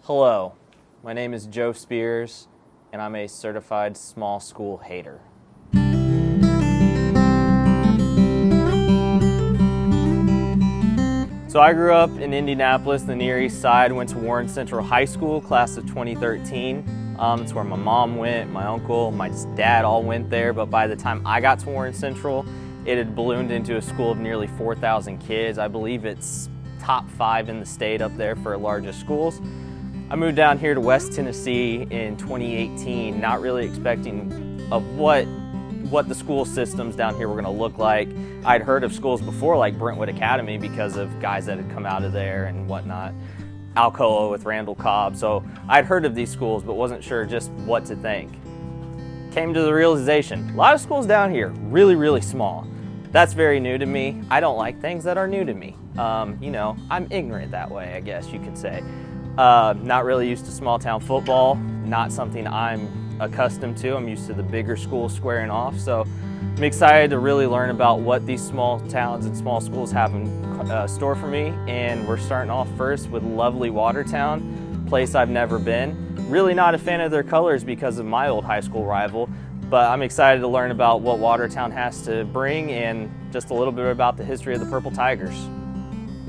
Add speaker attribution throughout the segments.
Speaker 1: Hello, my name is Joe Spears, and I'm a certified small school hater. So I grew up in Indianapolis, the Near East Side, went to Warren Central High School, class of 2013. It's where my mom went, my uncle, my dad all went there, but by the time I got to Warren Central, it had ballooned into a school of nearly 4,000 kids. I believe it's top 5 in the state up there for largest schools. I moved down here to West Tennessee in 2018, not really expecting of what the school systems down here were going to look like. I'd heard of schools before like Brentwood Academy because of guys that had come out of there and whatnot. Alcoa with Randall Cobb. So I'd heard of these schools but wasn't sure just what to think. Came to the realization, a lot of schools down here, really small. That's very new to me. I don't like things that are new to me. You know, I'm ignorant that way, I guess you could say. Not really used to small town football, not something I'm accustomed to. I'm used to the bigger schools squaring off. So I'm excited to really learn about what these small towns and small schools have in store for me. And we're starting off first with lovely Watertown, place I've never been. Really not a fan of their colors because of my old high school rival, but I'm excited to learn about what Watertown has to bring and just a little bit about the history of the Purple Tigers.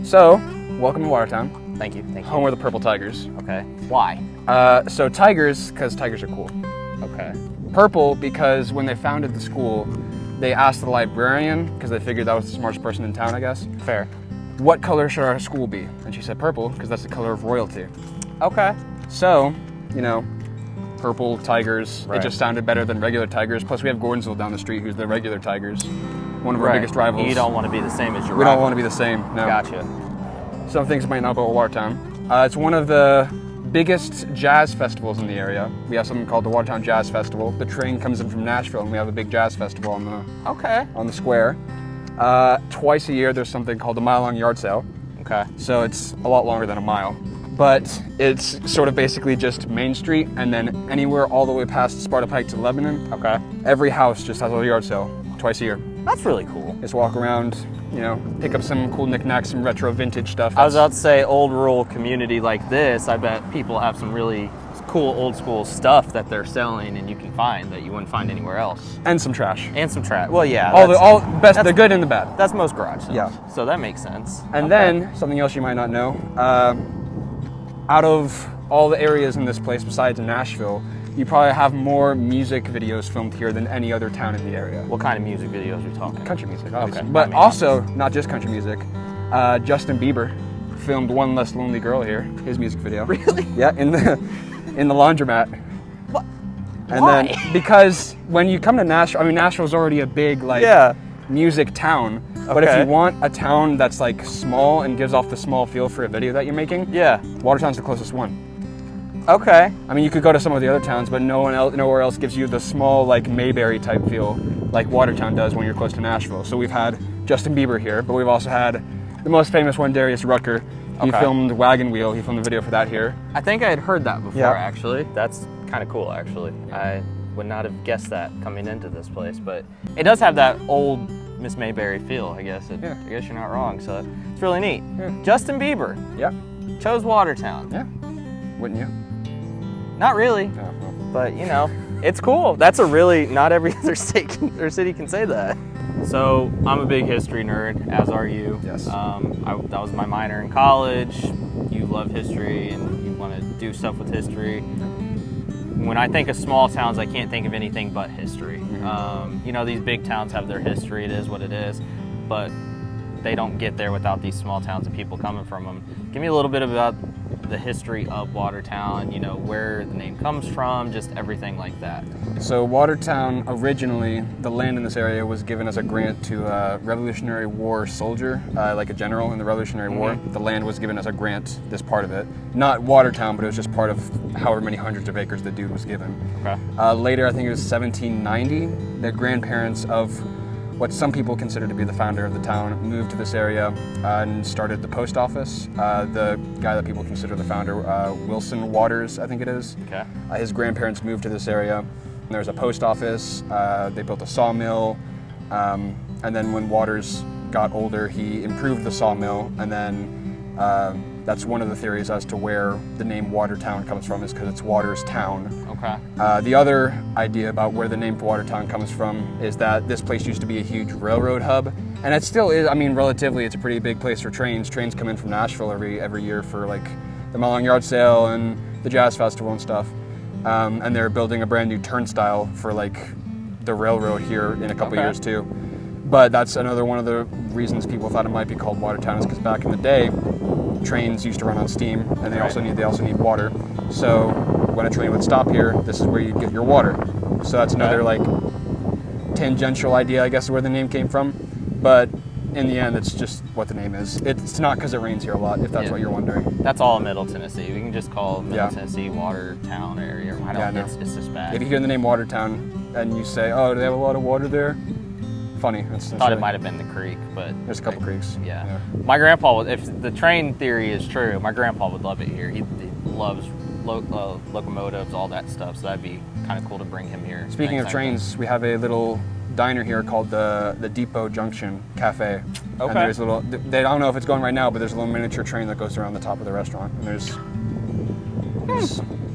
Speaker 2: So, welcome to Watertown.
Speaker 1: Thank you.
Speaker 2: Home of the Purple Tigers.
Speaker 1: Okay. Why?
Speaker 2: So tigers, because tigers are cool.
Speaker 1: Okay.
Speaker 2: Purple, because when they founded the school, they asked the librarian, because they figured that was the smartest person in town, I guess.
Speaker 1: Fair.
Speaker 2: What color should our school be? And she said purple, because that's the color of royalty.
Speaker 1: Okay.
Speaker 2: So, you know, purple tigers,
Speaker 1: Right.
Speaker 2: It just sounded better than regular tigers. Plus we have Gordonsville down the street, who's the regular tigers. One of our biggest rivals.
Speaker 1: You don't want to be the same as your
Speaker 2: We
Speaker 1: rival.
Speaker 2: don't want to be the same, no.
Speaker 1: Gotcha.
Speaker 2: Some things you might know about Watertown. It's one of the biggest jazz festivals in the area. We have something called the Watertown Jazz Festival. The train comes in from Nashville and we have a big jazz festival on the square. Twice a year there's something called the Mile Long Yard Sale.
Speaker 1: Okay.
Speaker 2: So it's a lot longer than a mile. But it's sort of basically just Main Street and then anywhere all the way past Sparta Pike to Lebanon.
Speaker 1: Okay.
Speaker 2: Every house just has a yard sale twice a year.
Speaker 1: That's really cool.
Speaker 2: Just walk around, you know, pick up some cool knickknacks, some retro vintage stuff.
Speaker 1: I was about to say, old rural community like this, I bet people have some really cool old school stuff that they're selling and you can find that you wouldn't find anywhere else.
Speaker 2: And some trash.
Speaker 1: And some trash. Well, yeah.
Speaker 2: The good and the bad.
Speaker 1: That's most garage sales.
Speaker 2: Yeah.
Speaker 1: So that makes sense.
Speaker 2: And then, something else you might not know, out of all the areas in this place besides Nashville, you probably have more music videos filmed here than any other town in the area.
Speaker 1: What kind of music videos are we talking?
Speaker 2: Country music, obviously.
Speaker 1: Okay.
Speaker 2: But also, not just country music, Justin Bieber filmed One Less Lonely Girl here, his music video.
Speaker 1: Really?
Speaker 2: Yeah, in the laundromat.
Speaker 1: What?
Speaker 2: And
Speaker 1: Why?
Speaker 2: then, because when you come to Nashville, I mean, Nashville's already a big, music town. But if
Speaker 1: Okay.
Speaker 2: you want a town that's like small and gives off the small feel for a video that you're making,
Speaker 1: Yeah.
Speaker 2: Watertown's the closest one.
Speaker 1: Okay.
Speaker 2: I mean, you could go to some of the other towns, but nowhere else gives you the small, like Mayberry type feel like Watertown does when you're close to Nashville. So we've had Justin Bieber here, but we've also had the most famous one, Darius Rucker. He
Speaker 1: Okay.
Speaker 2: filmed Wagon Wheel. He filmed the video for that here.
Speaker 1: I think I had heard that before,
Speaker 2: Yeah.
Speaker 1: actually. That's kind of cool, actually. I would not have guessed that coming into this place, but it does have that old Miss Mayberry feel, I guess.
Speaker 2: Yeah.
Speaker 1: I guess you're not wrong, so it's really neat.
Speaker 2: Yeah.
Speaker 1: Justin Bieber
Speaker 2: Yeah,
Speaker 1: chose Watertown.
Speaker 2: yeah. Wouldn't you?
Speaker 1: Not really,
Speaker 2: Yeah. Well.
Speaker 1: but you know, it's cool. That's a really, not every other state or city can say that. So I'm a big history nerd, as are you.
Speaker 2: Yes.
Speaker 1: That was my minor in college. You love history and you want to do stuff with history. When I think of small towns, I can't think of anything but history. You know, these big towns have their history, it is what it is, but they don't get there without these small towns and people coming from them. Give me a little bit about the history of Watertown, you know, where the name comes from, just everything like that.
Speaker 2: So Watertown, originally, the land in this area was given as a grant to a Revolutionary War soldier, like a general in the Revolutionary War. The land was given as a grant, this part of it. Not Watertown, but it was just part of however many hundreds of acres the dude was given.
Speaker 1: Okay.
Speaker 2: Later, I think it was 1790, the grandparents of what some people consider to be the founder of the town moved to this area and started the post office. The guy that people consider the founder, Wilson Waters, I think it is.
Speaker 1: Okay.
Speaker 2: His grandparents moved to this area. There's a post office. They built a sawmill. And then when Waters got older, he improved the sawmill. And then that's one of the theories as to where the name Watertown comes from, is because it's Waters Town.
Speaker 1: Okay.
Speaker 2: The other idea about where the name Watertown comes from is that this place used to be a huge railroad hub, and it still is. I mean, relatively, it's a pretty big place for trains. Trains come in from Nashville every year for like the Mile Long Yard Sale and the Jazz Festival and stuff. And they're building a brand new turnstile for like the railroad here in a couple years too. But that's another one of the reasons people thought it might be called Watertown, is because back in the day, trains used to run on steam, and they also need water. So when a train would stop here, this is where you'd get your water. So that's another like tangential idea, I guess, of where the name came from. But in the end, it's just what the name is. It's not because it rains here a lot, if that's what you're wondering.
Speaker 1: That's all Middle Tennessee. We can just call Middle Tennessee Watertown area. I don't. It's just bad.
Speaker 2: If you hear the name Watertown and you say, "Oh, do they have a lot of water there?" Funny.
Speaker 1: I thought it might have been the creek, but
Speaker 2: there's a couple creeks.
Speaker 1: Yeah. My grandpa, if the train theory is true, my grandpa would love it here. He loves locomotives, all that stuff. So that'd be kind of cool to bring him here.
Speaker 2: Speaking of trains, we have a little diner here called the Depot Junction Cafe.
Speaker 1: Okay.
Speaker 2: And there's a little. I don't know if it's going right now, but there's a little miniature train that goes around the top of the restaurant, and there's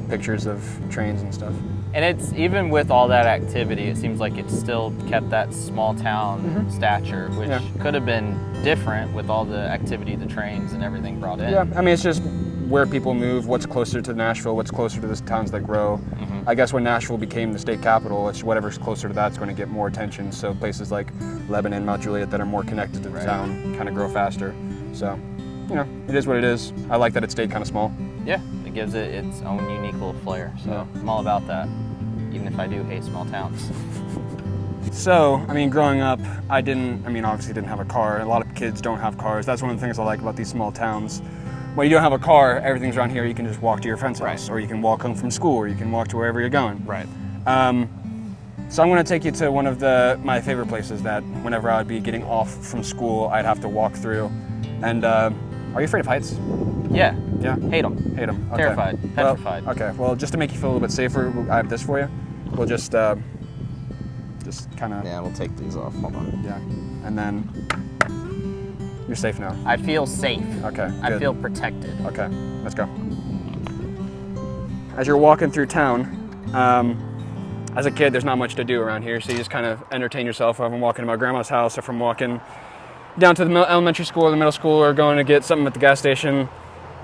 Speaker 2: pictures of trains and stuff.
Speaker 1: And it's, even with all that activity, it seems like it's still kept that small town stature, which could have been different with all the activity the trains and everything brought in.
Speaker 2: Yeah, I mean, it's just where people move, what's closer to Nashville, what's closer to the towns that grow. I guess when Nashville became the state capital, it's whatever's closer to that's going to get more attention. So places like Lebanon, Mount Juliet that are more connected to the town kind of grow faster. So, you know, it is what it is. I like that it stayed kind of small.
Speaker 1: Yeah, it gives it its own unique little flair. So I'm all about that, even if I do hate small towns.
Speaker 2: So, I mean, growing up, obviously didn't have a car. A lot of kids don't have cars. That's one of the things I like about these small towns. When you don't have a car, everything's around here. You can just walk to your friend's house, or you can walk home from school, or you can walk to wherever you're going.
Speaker 1: Right.
Speaker 2: So I'm going to take you to one of my favorite places that whenever I would be getting off from school, I'd have to walk through. And are you afraid of heights?
Speaker 1: Yeah.
Speaker 2: Yeah?
Speaker 1: Hate them.
Speaker 2: Hate them. Okay.
Speaker 1: Terrified. Petrified.
Speaker 2: Well, okay. Well, just to make you feel a little bit safer, I have this for you. We'll just kind of...
Speaker 1: Yeah, we'll take these off. Hold on.
Speaker 2: Yeah. And then you're safe now.
Speaker 1: I feel safe.
Speaker 2: Okay.
Speaker 1: I
Speaker 2: good.
Speaker 1: feel protected.
Speaker 2: Okay. Let's go. As you're walking through town, as a kid, there's not much to do around here, so you just kind of entertain yourself. If I'm walking to my grandma's house, if I'm walking down to the elementary school or the middle school, or going to get something at the gas station,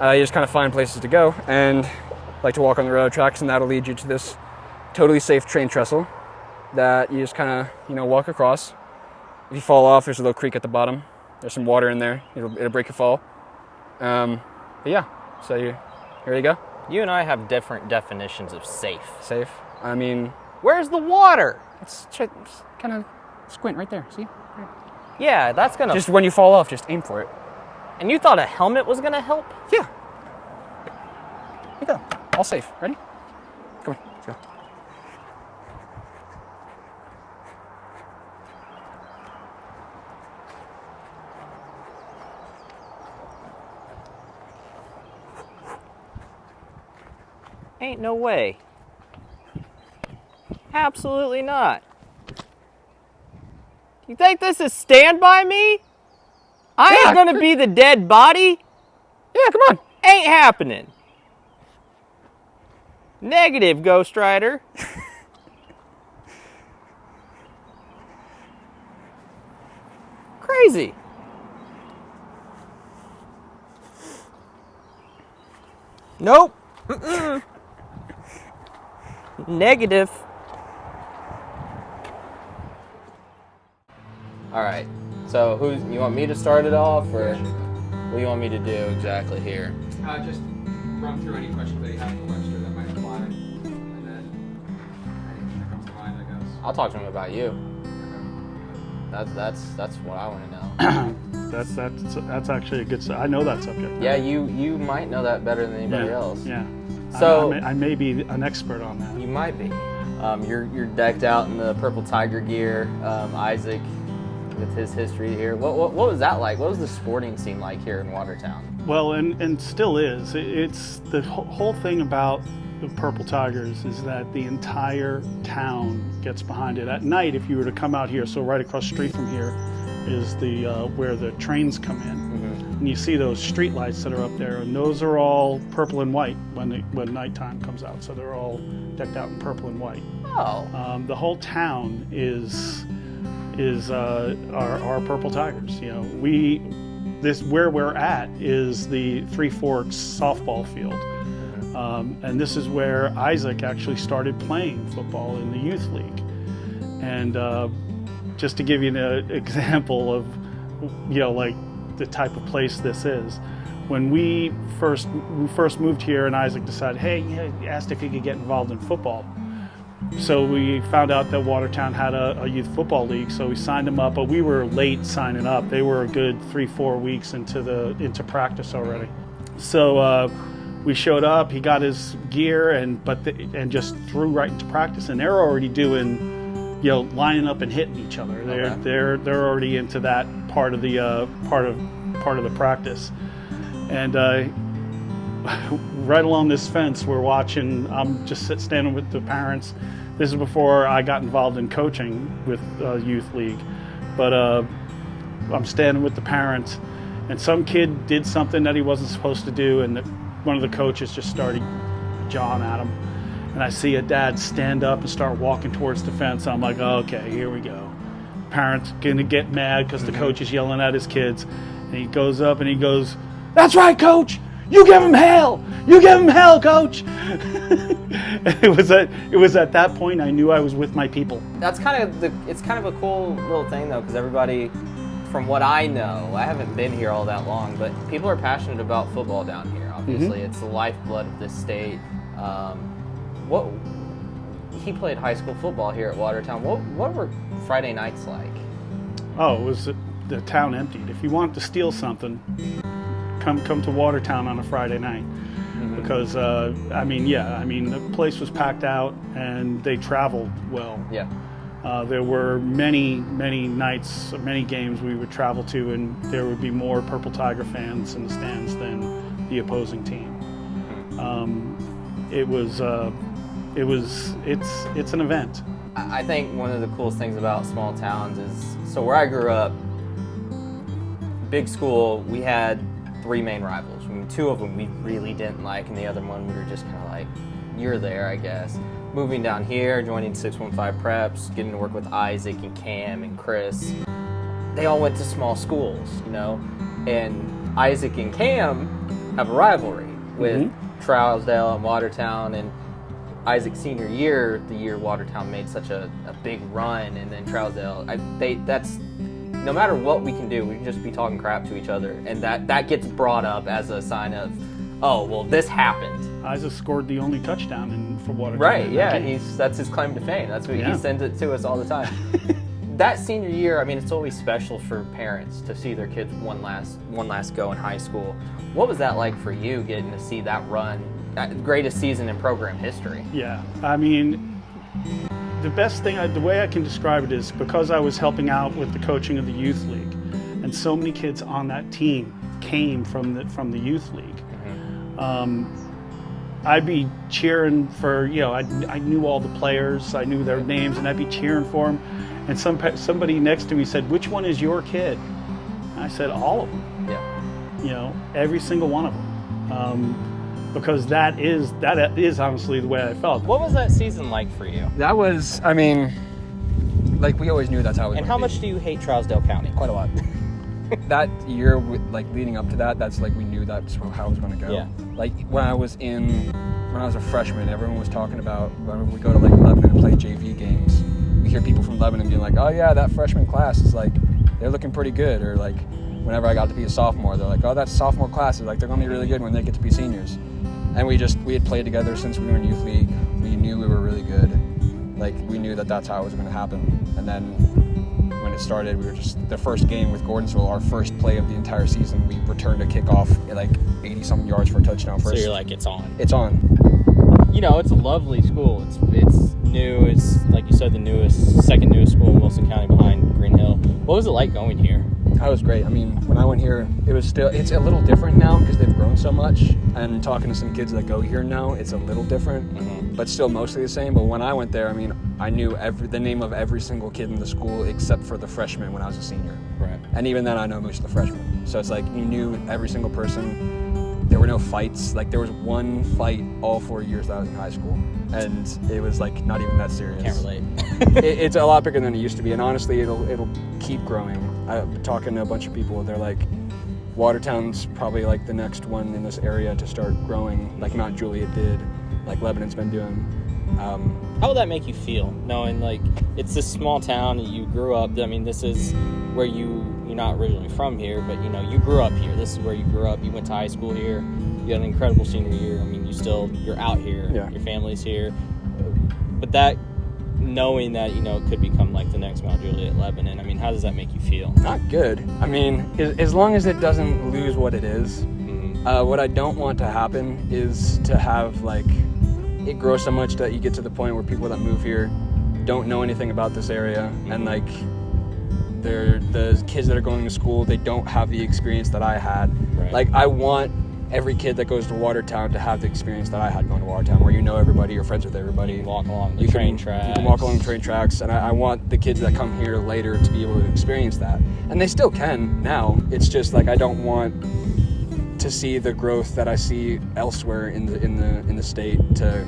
Speaker 2: you just kind of find places to go, and like to walk on the railroad tracks, and that'll lead you to this totally safe train trestle that you just kind of, walk across. If you fall off, there's a little creek at the bottom. There's some water in there. It'll break your fall. But yeah, so here you go.
Speaker 1: You and I have different definitions of safe.
Speaker 2: Safe. I mean,
Speaker 1: where's the water?
Speaker 2: It's kind of squint right there. See?
Speaker 1: Yeah, that's gonna.
Speaker 2: Just when you fall off, just aim for it.
Speaker 1: And you thought a helmet was gonna help?
Speaker 2: Yeah. Here you go. All safe. Ready? Come on. Let's go.
Speaker 1: Ain't no way. Absolutely not. You think this is Stand By Me? I ain't gonna be the dead body.
Speaker 2: Yeah, come on.
Speaker 1: Ain't happening. Negative, Ghost Rider. Crazy. Nope. Negative. All right. So, you want me to start it off, or what do you want me to do exactly here?
Speaker 2: Just run through any questions that you have for Webster that might apply, and then anything that comes to mind, I guess.
Speaker 1: I'll talk to him about you. That's what I want to know.
Speaker 3: That's actually a good. I know that subject.
Speaker 1: Yeah, you might know that better than anybody else.
Speaker 3: Yeah.
Speaker 1: So
Speaker 3: I may be an expert on that.
Speaker 1: You might be. You're decked out in the purple tiger gear. Isaac, with his history here, what was that like? What was the sporting scene like here in Watertown?
Speaker 3: Well, and still is. It's the whole thing about the Purple Tigers is that the entire town gets behind it. At night, if you were to come out here, so right across the street from here is the where the trains come in. and you see those street lights that are up there, and those are all purple and white when nighttime comes out. So they're all decked out in purple and white.
Speaker 1: Oh.
Speaker 3: The whole town is our Purple Tigers. You know, where we're at is the Three Forks softball field, and this is where Isaac actually started playing football in the youth league. And just to give you an example of, you know, like the type of place this is, when we first moved here, and Isaac decided, hey, he asked if he could get involved in football. So we found out that Watertown had a youth football league, so we signed him up, but we were late signing up. They were a good 3-4 weeks into practice already. So we showed up, he got his gear, and just threw right into practice, and they're already doing, you know, lining up and hitting each other. They're already into that part of the part of the practice. And right along this fence, we're watching. I'm just standing with the parents. This is before I got involved in coaching with youth league, but I'm standing with the parents, and some kid did something that he wasn't supposed to do, and one of the coaches just started jawing at him. And I see a dad stand up and start walking towards the fence. I'm like, okay, here we go. Parents gonna get mad because the coach is yelling at his kids, and he goes up and he goes, "That's right, coach. You give him hell! You give him hell, coach!" It was at that point I knew I was with my people.
Speaker 1: That's it's kind of a cool little thing though, because everybody, from what I know, I haven't been here all that long, but people are passionate about football down here. Obviously, it's the lifeblood of this state. He played high school football here at Watertown. What were Friday nights like?
Speaker 3: Oh, it was the town emptied. If you wanted to steal something, come to Watertown on a Friday night, because the place was packed out and they traveled well.
Speaker 1: Yeah.
Speaker 3: There were many nights, many games we would travel to, and there would be more Purple Tiger fans in the stands than the opposing team. It's an event.
Speaker 1: I think one of the coolest things about small towns is, so where I grew up, big school, we had 3 main rivals. I mean, 2 of them we really didn't like, and the other one we were just kind of like, you're there, I guess. Moving down here, joining 615 Preps, getting to work with Isaac and Cam and Chris, they all went to small schools, you know, and Isaac and Cam have a rivalry with Trousdale and Watertown, and Isaac's senior year, the year Watertown made such a big run, and then Trousdale, that's, no matter what we can do, we can just be talking crap to each other, and that gets brought up as a sign of, oh, well, this happened.
Speaker 3: Isaac scored the only touchdown for Watertown.
Speaker 1: Right, yeah, that's his claim to fame. That's what he sends it to us all the time. That senior year, I mean, it's always special for parents to see their kids one last go in high school. What was that like for you, getting to see that run, that greatest season in program history?
Speaker 3: Yeah, I mean, the best thing, the way I can describe it is because I was helping out with the coaching of the youth league, and so many kids on that team came from the youth league. I'd be cheering for, you know, I knew all the players, I knew their names, and I'd be cheering for them. And somebody next to me said, "Which one is your kid?" And I said, "All of them."
Speaker 1: Yeah.
Speaker 3: You know, every single one of them, because that is honestly the way I felt.
Speaker 1: What was that season like for you?
Speaker 2: That was, I mean, like we always knew that's how it was.
Speaker 1: And how much do you hate Trousdale County? Quite a lot.
Speaker 2: That year, like leading up to that, that's like we knew that's how it was going to go.
Speaker 1: Yeah.
Speaker 2: Like when I was a freshman, everyone was talking about when we go to like Lebanon and play JV games. We hear people from Lebanon being like, "Oh yeah, that freshman class is like they're looking pretty good," or like whenever I got to be a sophomore, they're like, "Oh, that sophomore class is like they're going to be really good when they get to be seniors." And we had played together since we were in youth league. We knew we were really good. Like we knew that's how it was going to happen. And then when it started, we were just the first game with Gordonsville, our first play of the entire season. We returned a kickoff at like 80-something yards for a touchdown first.
Speaker 1: So you're like, it's on.
Speaker 2: It's on.
Speaker 1: You know, it's a lovely school. It's new. It's, like you said, the second newest school in Wilson County behind Green Hill. What was it like going here?
Speaker 2: That was great. I mean, when I went here, it's a little different now because they've grown so much. And talking to some kids that go here now, it's a little different, but still mostly the same. But when I went there, I mean, I knew the name of every single kid in the school except for the freshmen when I was a senior.
Speaker 1: Right.
Speaker 2: And even then, I know most of the freshmen. So it's like you knew every single person. There were no fights. Like there was one fight all 4 years that I was in high school, and it was like not even that serious.
Speaker 1: Can't relate.
Speaker 2: It's a lot bigger than it used to be, and honestly, it'll keep growing. I'm talking to a bunch of people. They're like, Watertown's probably like the next one in this area to start growing, like Mount Juliet did, like Lebanon's been doing.
Speaker 1: How will that make you feel, knowing like it's this small town, you grew up, I mean, this is where you're not originally from here, but you know, you grew up here, this is where you grew up, you went to high school here, you had an incredible senior year, I mean, you're out here,
Speaker 2: Yeah.
Speaker 1: Your family's here, but that, knowing that, you know, it could become like the next Mount Juliet, Lebanon, I mean, how does that make you feel?
Speaker 2: Not good. I mean, as long as it doesn't lose what it is. What I don't want to happen is to have like it grow so much that you get to the point where people that move here don't know anything about this area, and like the kids that are going to school, they don't have the experience that I had.
Speaker 1: Right.
Speaker 2: Like I want every kid that goes to Watertown to have the experience that I had going to Watertown, where you know everybody, you're friends with everybody.
Speaker 1: You can walk along the train tracks.
Speaker 2: You can walk along the train tracks, and I want the kids that come here later to be able to experience that. And they still can now. It's just like I don't want to see the growth that I see elsewhere in the state to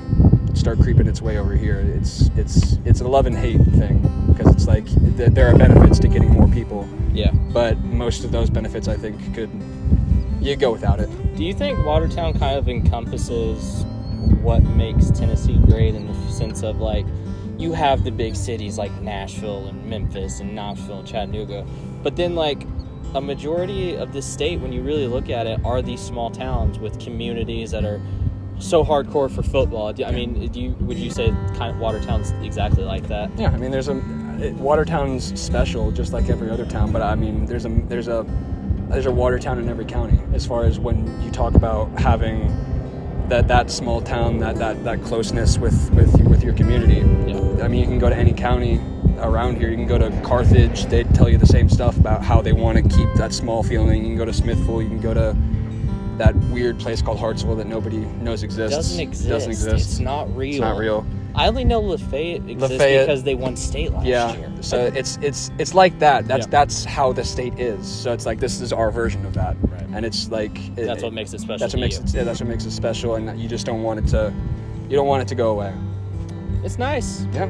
Speaker 2: start creeping its way over here. It's a love and hate thing, because it's like there are benefits to getting more people.
Speaker 1: Yeah.
Speaker 2: But most of those benefits, I think, you go without it.
Speaker 1: Do you think Watertown kind of encompasses what makes Tennessee great, in the sense of like you have the big cities like Nashville and Memphis and Knoxville and Chattanooga, but then like a majority of the state, when you really look at it, are these small towns with communities that are so hardcore for football? I mean, would you say kind of Watertown's exactly like that?
Speaker 2: Yeah, I mean, Watertown's special just like every other town, but I mean, there's a Watertown in every county, as far as when you talk about having that small town, that closeness with your community.
Speaker 1: Yeah.
Speaker 2: I mean, you can go to any county around here. You can go to Carthage, they tell you the same stuff about how they want to keep that small feeling. You can go to Smithville, you can go to that weird place called Hartsville that nobody knows exists.
Speaker 1: Doesn't exist. It's not real.
Speaker 2: It's not real.
Speaker 1: I only know Lafayette exists because they won state last year.
Speaker 2: So it's like that. That's how the state is. So it's like this is our version of that,
Speaker 1: right.
Speaker 2: And it's like
Speaker 1: that's what makes it special.
Speaker 2: That's what makes it special, and you just don't want it to go away.
Speaker 1: It's nice.
Speaker 2: Yeah.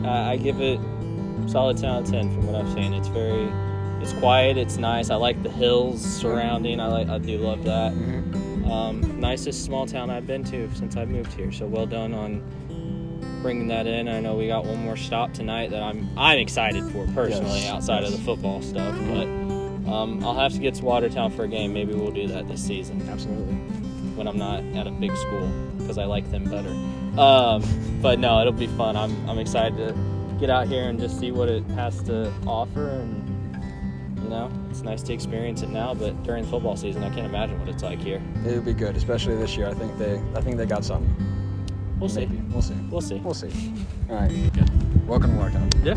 Speaker 1: I give it solid 10 out of 10 from what I've seen. It's quiet, it's nice. I like the hills surrounding. I do love that.
Speaker 2: Mm-hmm.
Speaker 1: Nicest small town I've been to since I moved here. So well done on bringing that in. I know we got one more stop tonight that I'm excited for personally, outside of the football stuff. But I'll have to get to Watertown for a game. Maybe we'll do that this season.
Speaker 2: Absolutely.
Speaker 1: When I'm not at a big school, because I like them better. But no, it'll be fun. I'm excited to get out here and just see what it has to offer, and it's nice to experience it now. But during football season, I can't imagine what it's like here.
Speaker 2: It'll be good, especially this year. I think they got something.
Speaker 1: We'll see.
Speaker 2: Maybe. We'll see.
Speaker 1: We'll see.
Speaker 2: We'll see. All right. Good. Welcome to Watertown.
Speaker 1: Yeah.